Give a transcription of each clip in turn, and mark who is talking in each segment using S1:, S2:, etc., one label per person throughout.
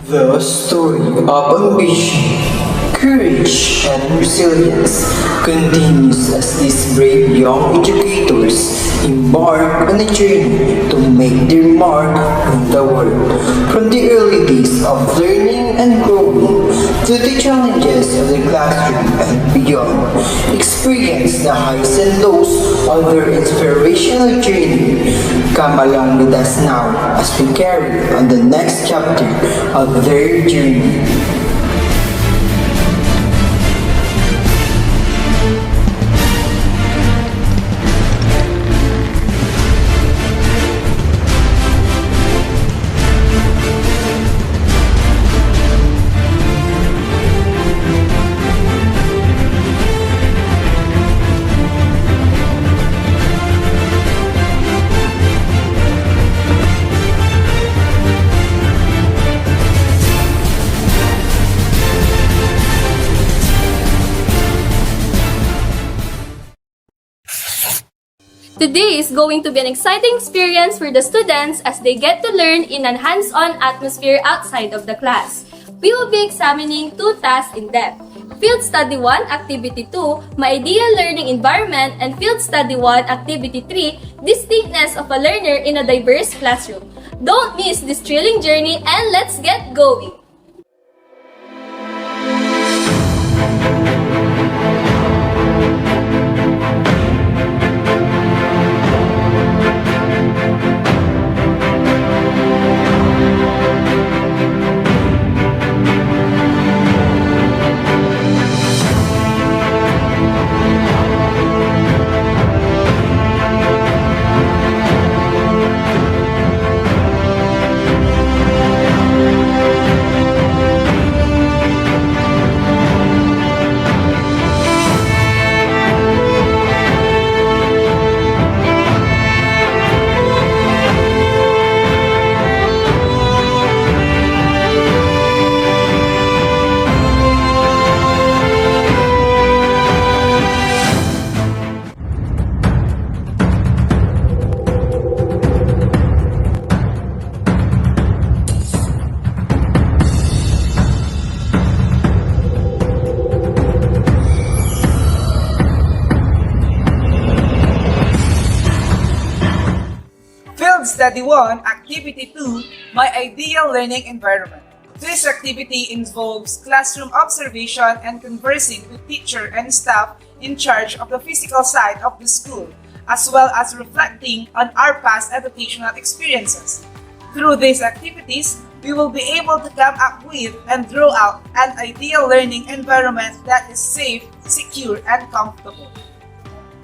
S1: The story of ambition, courage, and resilience continues as these brave young educators embark on a journey to make their mark on the world. From the early days of learning and growing to the challenges of the classroom and beyond, experience the highs and lows of their inspirational journey. Come along with us now as we carry on the next chapter of their journey.
S2: Today is going to be an exciting experience for the students as they get to learn in a hands-on atmosphere outside of the class. We will be examining two tasks in depth. Field Study 1, Activity 2, My Ideal Learning Environment, and Field Study 1, Activity 3, Distinctness of a Learner in a Diverse Classroom. Don't miss this thrilling journey and let's get going!
S3: Field Study 1, Activity 2, My Ideal Learning Environment. This activity involves classroom observation and conversing with teacher and staff in charge of the physical side of the school, as well as reflecting on our past educational experiences. Through these activities, we will be able to come up with and draw out an ideal learning environment that is safe, secure, and comfortable.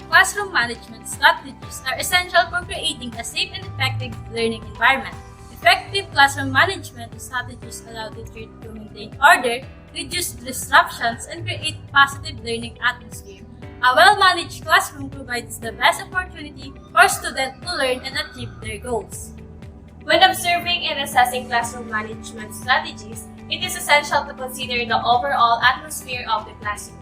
S2: Classroom management strategies are essential for creating a safe and effective learning environment. Effective classroom management strategies allow the teacher to maintain order, reduce disruptions, and create positive learning atmosphere. A well-managed classroom provides the best opportunity for students to learn and achieve their goals. When observing and assessing classroom management strategies, it is essential to consider the overall atmosphere of the classroom.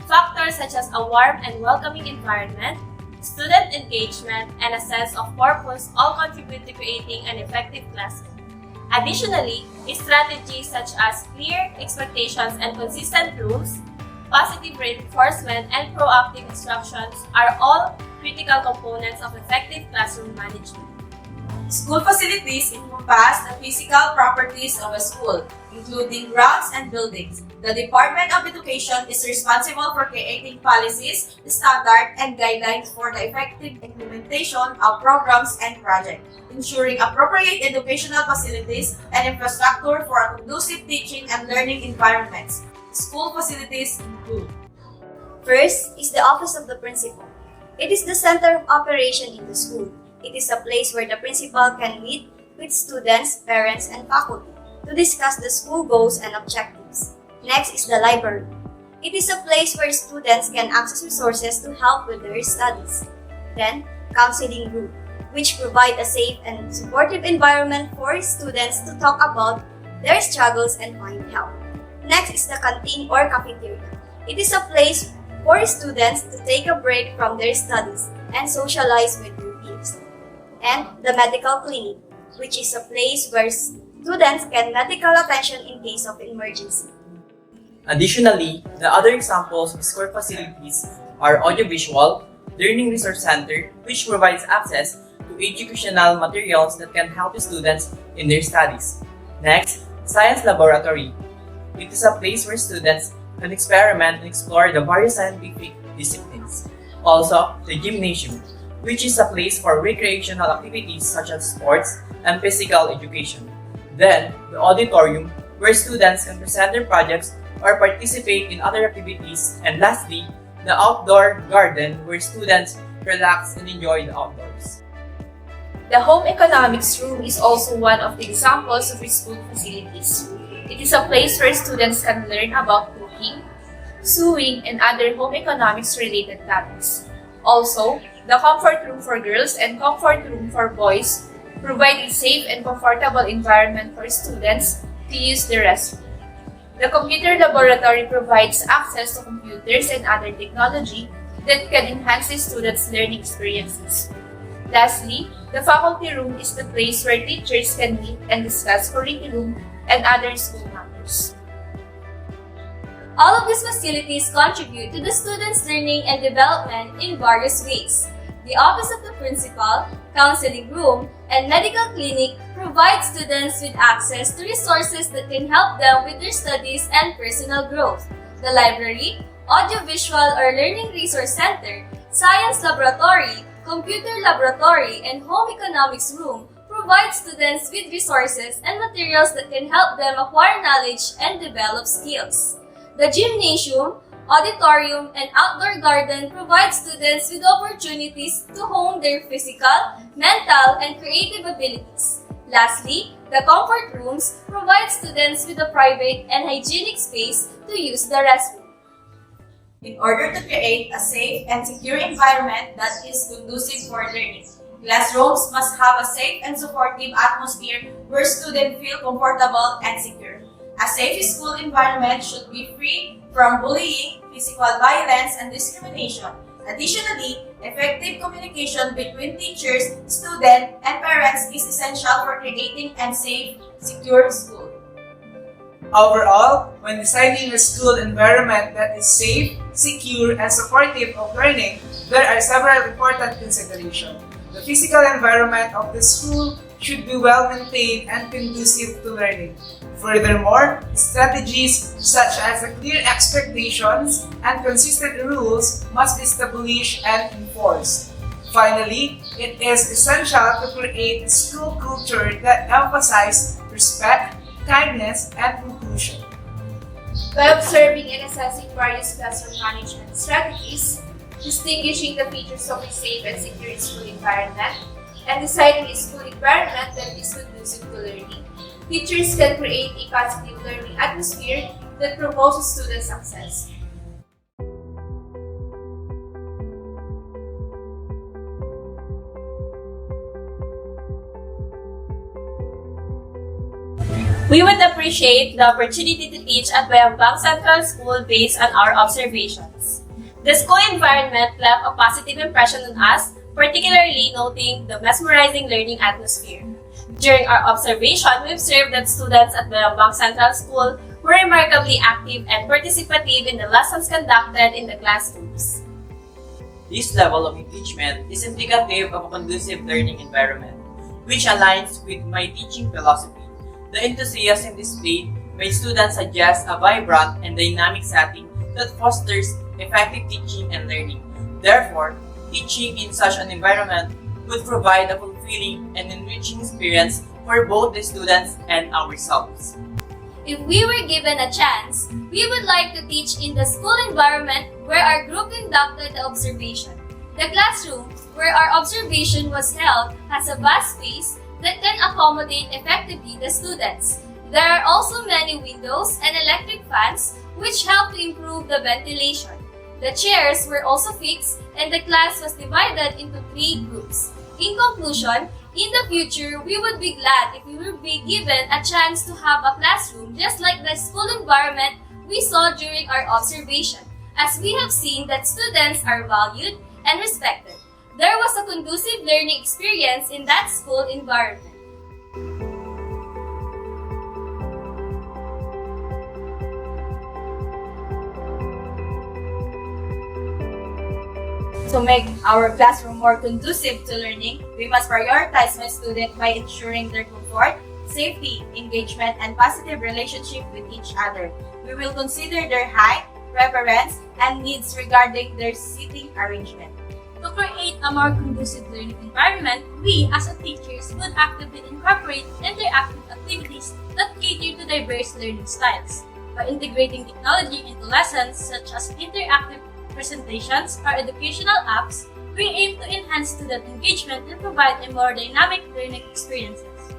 S2: Factors such as a warm and welcoming environment, student engagement, and a sense of purpose all contribute to creating an effective classroom. Additionally, strategies such as clear expectations and consistent rules, positive reinforcement, and proactive instructions are all critical components of effective classroom management.
S4: School facilities encompass the physical properties of a school, including grounds and buildings. The Department of Education is responsible for creating policies, standards, and guidelines for the effective implementation of programs and projects, ensuring appropriate educational facilities and infrastructure for a conducive teaching and learning environments. School facilities include:
S5: First is the Office of the Principal. It is the center of operation in the school. It is a place where the principal can meet with students, parents, and faculty to discuss the school goals and objectives. Next is the library. It is a place where students can access resources to help with their studies. Then, counseling group, which provide a safe and supportive environment for students to talk about their struggles and find help. Next is the canteen or cafeteria. It is a place for students to take a break from their studies and socialize with their peers. And the medical clinic, which is a place where Students get medical attention in case of emergency.
S6: Additionally, the other examples of school facilities are audiovisual, learning resource center, which provides access to educational materials that can help students in their studies. Next, science laboratory. It is a place where students can experiment and explore the various scientific disciplines. Also, the gymnasium, which is a place for recreational activities such as sports and physical education. Then, the auditorium, where students can present their projects or participate in other activities. And lastly, the outdoor garden, where students relax and enjoy the outdoors.
S7: The home economics room is also one of the examples of school facilities. It is a place where students can learn about cooking, sewing, and other home economics related topics. Also, the comfort room for girls and comfort room for boys provide a safe and comfortable environment for students to use the restroom. The computer laboratory provides access to computers and other technology that can enhance the students' learning experiences. Lastly, the faculty room is the place where teachers can meet and discuss curriculum and other school matters.
S2: All of these facilities contribute to the students' learning and development in various ways. The Office of the Principal, Counseling Room, and Medical Clinic provide students with access to resources that can help them with their studies and personal growth. The Library, Audiovisual or Learning Resource Center, Science Laboratory, Computer Laboratory, and Home Economics Room provide students with resources and materials that can help them acquire knowledge and develop skills. The Gymnasium, Auditorium, and Outdoor Garden provide students with opportunities to hone their physical, mental, and creative abilities. Lastly, the Comfort Rooms provide students with a private and hygienic space to use the restroom.
S4: In order to create a safe and secure environment that is conducive for learning, classrooms must have a safe and supportive atmosphere where students feel comfortable and secure. A safe school environment should be free from bullying, physical violence, and discrimination. Additionally, effective communication between teachers, students, and parents is essential for creating a safe, secure school.
S3: Overall, when designing a school environment that is safe, secure, and supportive of learning, there are several important considerations. The physical environment of the school should be well maintained and conducive to learning. Furthermore, strategies such as clear expectations and consistent rules must be established and enforced. Finally, it is essential to create a school culture that emphasizes respect, kindness, and inclusion.
S7: By observing and assessing various classroom management strategies, distinguishing the features of a safe and secure school environment, and designing a school environment that is conducive to learning, teachers can create a positive learning atmosphere that promotes student success.
S2: We would appreciate the opportunity to teach at Bayambang Central School based on our observations. The school environment left a positive impression on us, particularly noting the mesmerizing learning atmosphere. During our observation, we observed that students at Bayambang Central School were remarkably active and participative in the lessons conducted in the classrooms.
S6: This level of engagement is indicative of a conducive learning environment, which aligns with my teaching philosophy. The enthusiasm displayed by students suggests a vibrant and dynamic setting that fosters effective teaching and learning. Therefore, teaching in such an environment would provide a fulfilling and enriching experience for both the students and ourselves.
S2: If we were given a chance, we would like to teach in the school environment where our group conducted the observation. The classroom where our observation was held has a vast space that can accommodate effectively the students. There are also many windows and electric fans which help to improve the ventilation. The chairs were also fixed and the class was divided into 3 groups. In conclusion, in the future, we would be glad if we would be given a chance to have a classroom just like the school environment we saw during our observation, as we have seen that students are valued and respected. There was a conducive learning experience in that school environment.
S4: To make our classroom more conducive to learning, we must prioritize my student by ensuring their comfort, safety, engagement, and positive relationship with each other. We will consider their height, preference, and needs regarding their seating arrangement.
S2: To create a more conducive learning environment, we as a teachers would actively incorporate interactive activities that cater to diverse learning styles. By integrating technology into lessons such as interactive presentations or educational apps, we aim to enhance student engagement and provide a more dynamic learning experiences.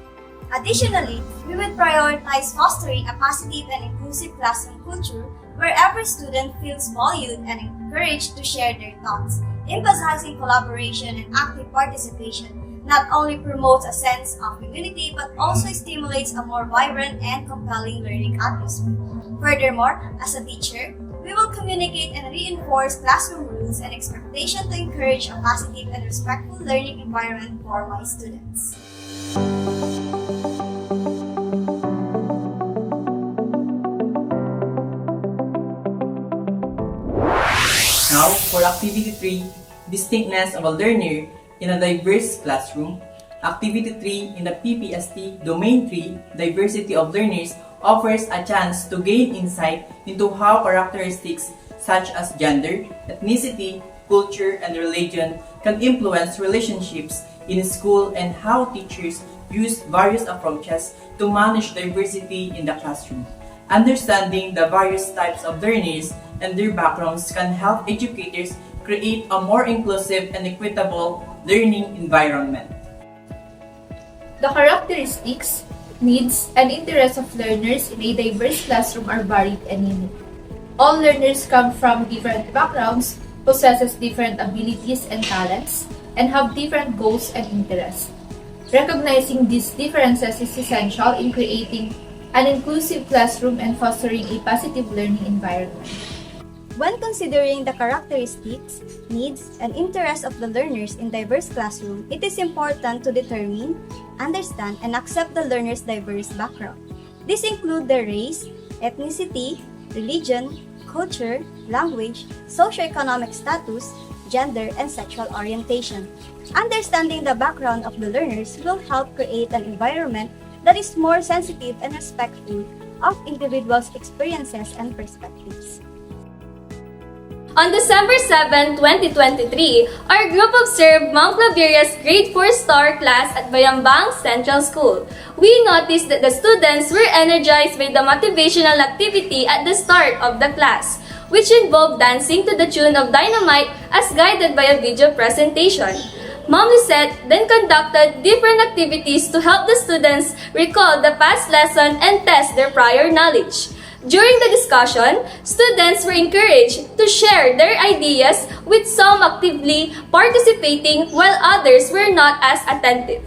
S5: Additionally, we will prioritize fostering a positive and inclusive classroom culture where every student feels valued and encouraged to share their thoughts. Emphasizing collaboration and active participation not only promotes a sense of community but also stimulates a more vibrant and compelling learning atmosphere. Furthermore, as a teacher, we will communicate and reinforce classroom rules and expectations to encourage a positive and respectful learning environment for my students.
S6: Now, for Activity 3, Distinctness of a Learner in a Diverse Classroom. Activity 3 in the PPST Domain 3, Diversity of Learners, offers a chance to gain insight into how characteristics such as gender, ethnicity, culture, and religion can influence relationships in school and how teachers use various approaches to manage diversity in the classroom. Understanding the various types of learners and their backgrounds can help educators create a more inclusive and equitable learning environment.
S7: The characteristics, needs, and interests of learners in a diverse classroom are varied and unique. All learners come from different backgrounds, possess different abilities and talents, and have different goals and interests. Recognizing these differences is essential in creating an inclusive classroom and fostering a positive learning environment.
S5: When considering the characteristics, needs, and interests of the learners in diverse classroom, it is important to determine, understand, and accept the learner's diverse background. These include their race, ethnicity, religion, culture, language, socioeconomic status, gender, and sexual orientation. Understanding the background of the learners will help create an environment that is more sensitive and respectful of individuals' experiences and perspectives.
S8: On December 7, 2023, our group observed Mount Claveria's Grade 4 Star class at Bayambang Central School. We noticed that the students were energized by the motivational activity at the start of the class, which involved dancing to the tune of Dynamite as guided by a video presentation. Ma'am Lisette then conducted different activities to help the students recall the past lesson and test their prior knowledge. During the discussion, students were encouraged to share their ideas, with some actively participating while others were not as attentive.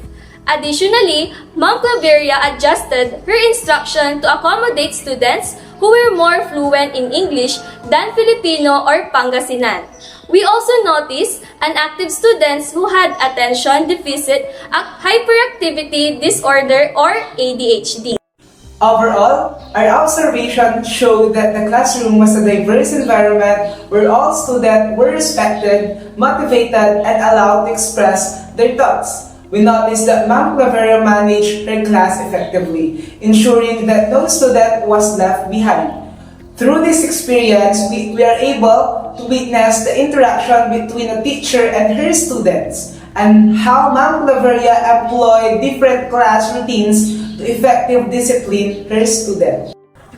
S8: Additionally, Ma'am Claveria adjusted her instruction to accommodate students who were more fluent in English than Filipino or Pangasinan. We also noticed inactive students who had attention deficit hyperactivity disorder or ADHD.
S3: Overall, our observation showed that the classroom was a diverse environment where all students were respected, motivated, and allowed to express their thoughts. We noticed that Ma'am Claveria managed her class effectively, ensuring that no student was left behind. Through this experience, we are able to witness the interaction between a teacher and her students, and how Ma'am Claveria employed different class routines to effective discipline her students.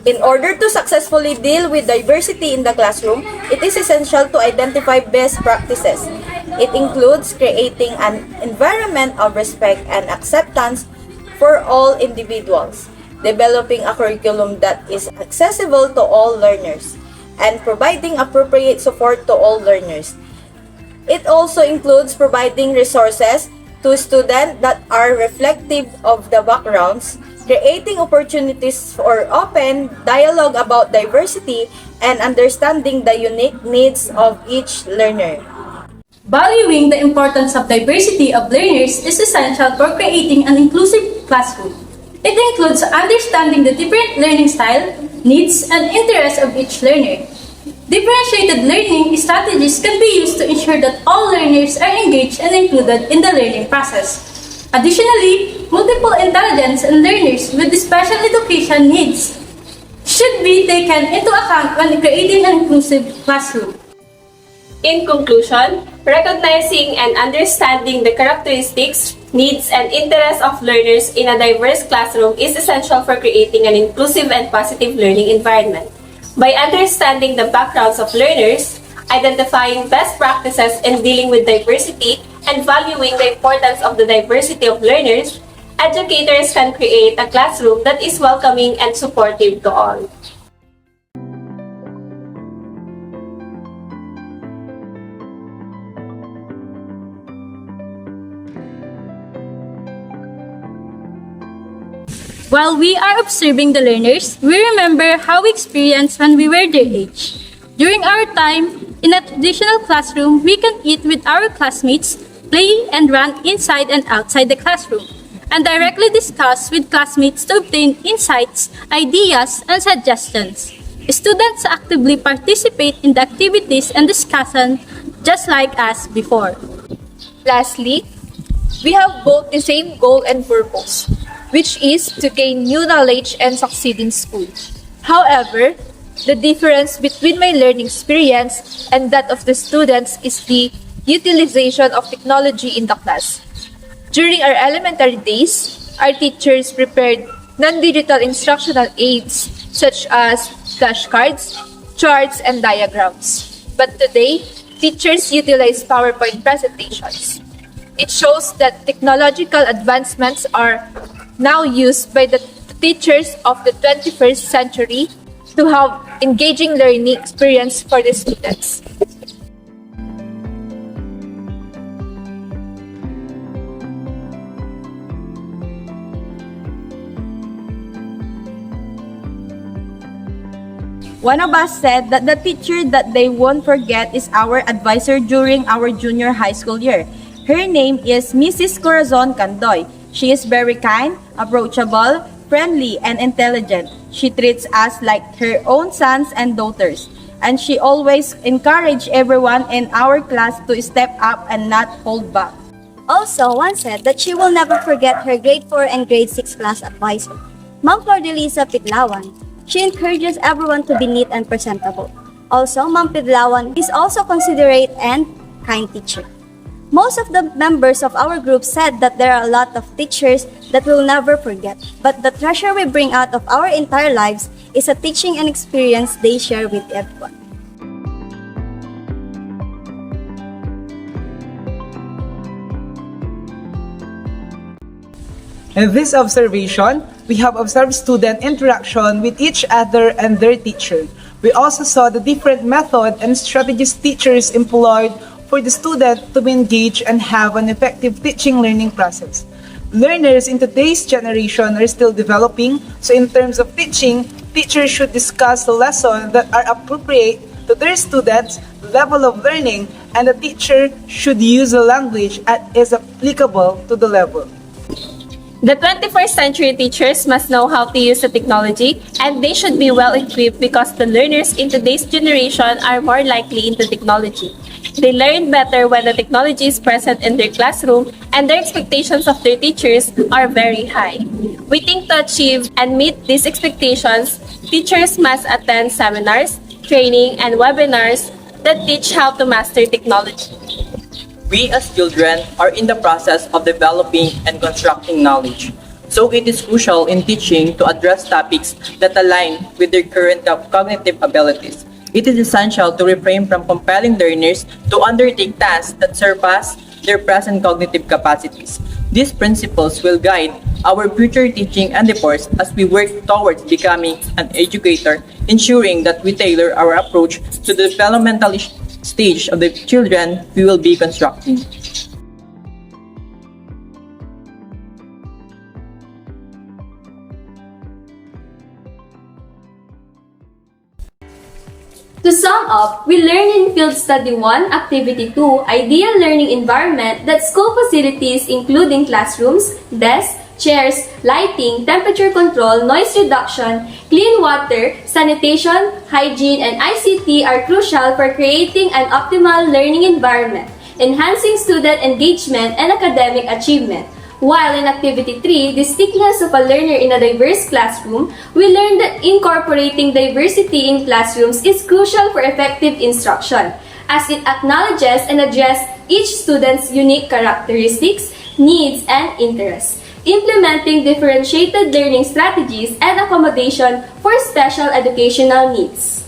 S9: In order to successfully deal with diversity in the classroom, it is essential to identify best practices. It includes creating an environment of respect and acceptance for all individuals, developing a curriculum that is accessible to all learners, and providing appropriate support to all learners. It also includes providing resources to students that are reflective of the backgrounds, creating opportunities for open dialogue about diversity, and understanding the unique needs of each learner.
S2: Valuing the importance of diversity of learners is essential for creating an inclusive classroom. It includes understanding the different learning style, needs, and interests of each learner. Differentiated learning strategies can be used to ensure that all learners are engaged and included in the learning process. Additionally, multiple intelligence and learners with special education needs should be taken into account when creating an inclusive classroom.
S7: In conclusion, recognizing and understanding the characteristics, needs, and interests of learners in a diverse classroom is essential for creating an inclusive and positive learning environment. By understanding the backgrounds of learners, identifying best practices in dealing with diversity, and valuing the importance of the diversity of learners, educators can create a classroom that is welcoming and supportive to all.
S2: While we are observing the learners, we remember how we experienced when we were their age. During our time in a traditional classroom, we can eat with our classmates, play and run inside and outside the classroom, and directly discuss with classmates to obtain insights, ideas, and suggestions. Students actively participate in the activities and discussion just like us before.
S10: Lastly, we have both the same goal and purpose, which is to gain new knowledge and succeed in school. However, the difference between my learning experience and that of the students is the utilization of technology in the class. During our elementary days, our teachers prepared non-digital instructional aids such as flashcards, charts, and diagrams. But today, teachers utilize PowerPoint presentations. It shows that technological advancements are now used by the teachers of the 21st century to have engaging learning experience for the students.
S9: One of us said that the teacher that they won't forget is our advisor during our junior high school year. Her name is Mrs. Corazon Candoy. She is very kind, approachable, friendly, and intelligent. She treats us like her own sons and daughters. And she always encourages everyone in our class to step up and not hold back.
S5: Also, one said that she will never forget her grade 4 and grade 6 class advisor, Ma'am Flordelisa Pitlawan. She encourages everyone to be neat and presentable. Also, Ma'am Pitlawan is also considerate and kind teacher. Most of the members of our group said that there are a lot of teachers that we'll never forget, but the treasure we bring out of our entire lives is a teaching and experience they share with everyone.
S3: In this observation, we have observed student interaction with each other and their teacher. We also saw the different method and strategies teachers employed for the student to be engaged and have an effective teaching-learning process. Learners in today's generation are still developing, so in terms of teaching, teachers should discuss the lessons that are appropriate to their students' level of learning, and the teacher should use a language that is applicable to the level.
S7: The 21st century teachers must know how to use the technology, and they should be well equipped because the learners in today's generation are more likely into technology. They learn better when the technology is present in their classroom, and their expectations of their teachers are very high. We think to achieve and meet these expectations, teachers must attend seminars, training, and webinars that teach how to master technology.
S6: We as children are in the process of developing and constructing knowledge. So it is crucial in teaching to address topics that align with their current cognitive abilities. It is essential to refrain from compelling learners to undertake tasks that surpass their present cognitive capacities. These principles will guide our future teaching endeavors as we work towards becoming an educator, ensuring that we tailor our approach to the developmental stage of the children we will be constructing.
S8: To sum up, we learned in Field Study 1, Activity 2, Ideal Learning Environment that school facilities including classrooms, desks, chairs, lighting, temperature control, noise reduction, clean water, sanitation, hygiene, and ICT are crucial for creating an optimal learning environment, enhancing student engagement and academic achievement. While in Activity 3, the stickiness of a learner in a diverse classroom, we learned that incorporating diversity in classrooms is crucial for effective instruction, as it acknowledges and addresses each student's unique characteristics, needs, and interests, implementing differentiated learning strategies and accommodation for special educational needs.